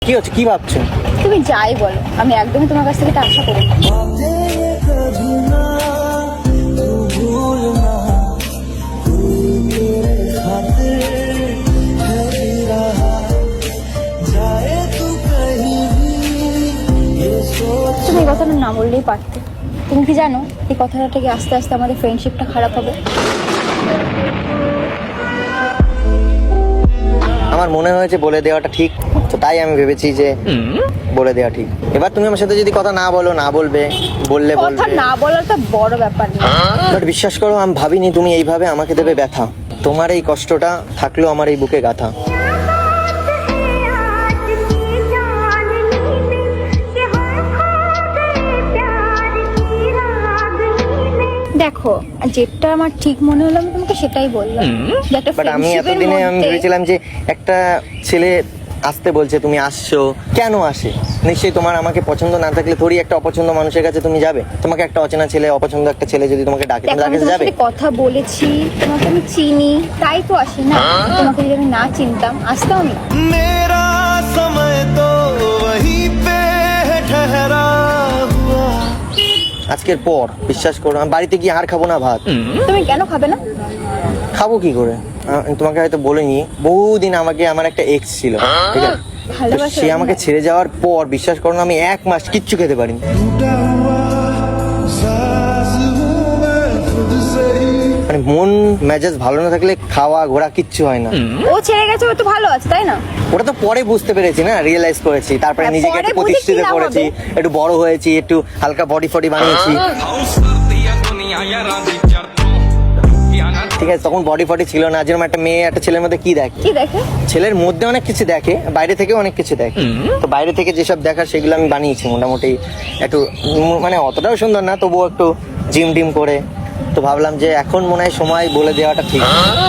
কি হচ্ছে, কি ভাবছো? তুমি যাই বলো, আমি একদমই তোমার কাছ থেকে এটা আশা করি না। তুমি এই কথাটা না বললেই পারতে। তুমি কি জানো এই কথাটা থেকে আস্তে আস্তে আমাদের ফ্রেন্ডশিপটা খারাপ হবে। আমার মনে হয়েছে বলে দেওয়াটা ঠিক, তো তাই আমি ভেবেছি যে বলে দেওয়া ঠিক। এবার তুমি আমার সাথে যদি কথা না বলো, না বলবে, বললে কথা বলবে, না বলাটা বড় ব্যাপার না। বাট বিশ্বাস করো আমি ভাবিনি তুমি এইভাবে আমাকে দেবে ব্যথা। তোমার এই কষ্টটা থাকলো আমার এই বুকে গাথা। দেখো, যেটা আমার ঠিক মনে হলো আমি তোমাকে সেটাই বললাম। যে একটা বাট আমি friendship এর এতদিনে আমি মধ্যে- ভেবেছিলাম যে একটা ছেলে আসতে বলছে, তুমি আসছো কেন আসে? নিশ্চয়ই তোমার আমাকে পছন্দ না থাকলে থোড়ি একটা অপছন্দ মানুষের কাছে তুমি যাবে। তোমাকে একটা অচেনা ছেলে, অপছন্দ একটা ছেলে যদি তোমাকে ডাকে, তুমি দেখো, তার আমি কাছে তোমার যাবে? সাথে কথা বলেছি, তোমাকে আমি চিনি, তাই তো আসি না। তোমাকে যদি আমি না চিনতাম আসতাম আমি। मेरा समय तो वहीं पे है ठहरा हुआ। আজকের পর বিশ্বাস করো আমি বাড়িতে গিয়ে আর খাবো না ভাত। তুমি কেন খাবে না? খাবো কি করে? তোমাকে হয়তো বলিনি, বহুদিন আমাকে আমার একটা এক্স ছিল, ঠিক আছে? তো ভালোবাসা সে আমাকে ছেড়ে যাওয়ার পর বিশ্বাস করো না, আমি 1 মাস কিচ্ছু খেতে পারিনি। टूटा हुआ साज हूँ मैं खुद से ही। মানে মন মেজাজ ভালো না থাকলে খাওয়া ঘোরা কিচ্ছু হয় না। ও ছেড়ে গেছে, ও তো ভালো আছে, তাই না? ওটা তো পরে বুঝতে পেরেছি না, রিয়েলাইজ করেছি, তারপরে হ্যাঁ, নিজেকে পরে একটু বুঝে কি প্রতিষ্ঠিত লাভ করেছি, হবে? একটু বড় হয়েছি, একটু হালকা বডি ফডি বানিয়েছি, ঠিক আছে? তখন বডি ফডি ছিল না, যেরকম একটা মেয়ে একটা ছেলের মধ্যে কি দেখে, কি দেখে? ছেলের মধ্যে অনেক কিছু দেখে, বাইরে থেকে অনেক কিছু দেখে। তো বাইরে থেকে যেসব দেখার সেগুলো আমি বানিয়েছি মোটামুটি একটু, মানে অতটাও সুন্দর না, তবুও একটু জিম টিম করে। তো ভাবলাম যে এখন মনে হয় সময় বলে দেওয়াটা ঠিক,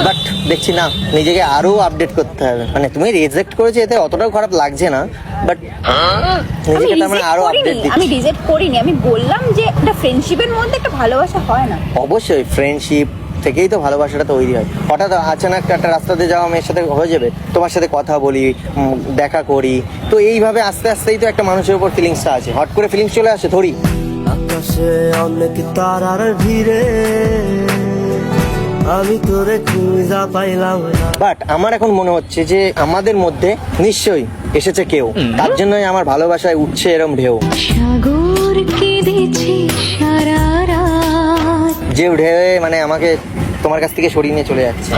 বাট দেখছি না, নিজেকে আরো আপডেট করতে হবে। মানে তুমি রিজেক্ট করেছো এতে অতটাও খারাপ লাগছে না, বাট আমি নিজেকে তার মানে reject আরো করিনি, আপডেট আমি দিচ্ছি। রিজেক্ট করিনি, আমি বললাম যে একটা ফ্রেন্ডশিপের মধ্যে একটা ভালোবাসা হয় না। অবশ্যই ফ্রেন্ডশিপ থেকেই তো ভালোবাসাটা তৈরি হয়। হঠাৎ আচানক একটা রাস্তাতে যাওয়া মেয়ের সাথে হয়ে যাবে, তোমার সাথে কথা বলি, দেখা করি, তো এইভাবে আস্তে আস্তেই তো একটা মানুষের উপর ফিলিংসটা আছে। হট করে ফিলিংস চলে আসে থোড়ি। আকাশে অনেক তারার ভিড়ে আমি তোরে খুঁজা পাইলাম না। বাট আমার এখন মনে হচ্ছে যে আমাদের মধ্যে নিশ্চয়ই এসেছে কেউ, তার জন্যই আমার ভালোবাসায় উঠছে এরম ঢেউ। সাগর কেঁদেছে সারা রাত। যে ঢেউয়ে মানে আমাকে তোমার কাছ থেকে সরিয়ে নিয়ে চলে যাচ্ছে।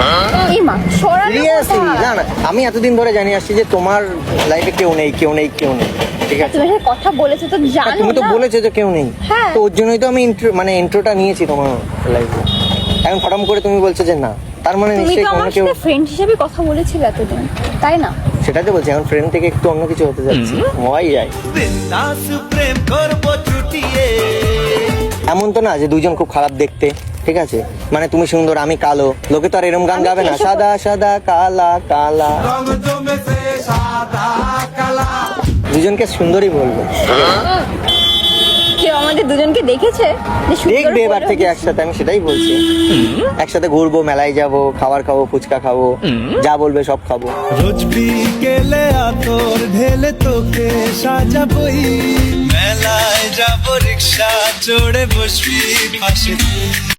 এই মা, সরানো সিরিয়াসলি কোথায়? না না, আমি এতদিন ধরে জানি আসছি যে তোমার লাইফে কেউ নেই, কেউ নেই, কেউ নেই, ঠিক আছে? তুমি সাথে কথা বলেছো তো আর জানো তুমি তো না? বলেছো যে কেউ নেই, হ্যাঁ। তো ওর জন্যই তো আমি মানে ইন্ট্রোটা নিয়েছি তোমার লাইফে। এখন হঠাৎ করে তুমি বলছো যে না, তার মানে তুমি নিশ্চয়ই তো অন্য আমার কেউ। সাথে ফ্রেন্ড হিসেবে কথা বলেছিলে এতদিন, তাই না? সেটাই তো বলছি, এখন ফ্রেন্ড থেকে একটু অন্য কিছু হতে যাচ্ছে, হওয়াই যায়। বিন্দাস প্রেম করবো চুটিয়ে। এমন তো না যে দুজন খুব খারাপ দেখতে, ঠিক আছে? মানে তুমি সুন্দর আমি কালো, লোকে তো আর এরম গান আমি গাবে না, এসব- সাদা সাদা কালা কালা। রঙ জমে সে সাদা কালা। দুজনকে সুন্দরই বলবো, কেউ আমাদের দুজনকে দেখেছে যে সুন্দর দেখবে এবার বলে? থেকে একসাথে, আমি সেটাই বলছি। একসাথে ঘুরবো, মেলায় যাবো, খাবার খাবো, ফুচকা খাবো, যা বলবে সব খাবো। রোজ বিকেলে আতর ঢেলে তোকে সাজাবই, মেলায় যাবো রিক্সা চড়ে বসবি পাশে।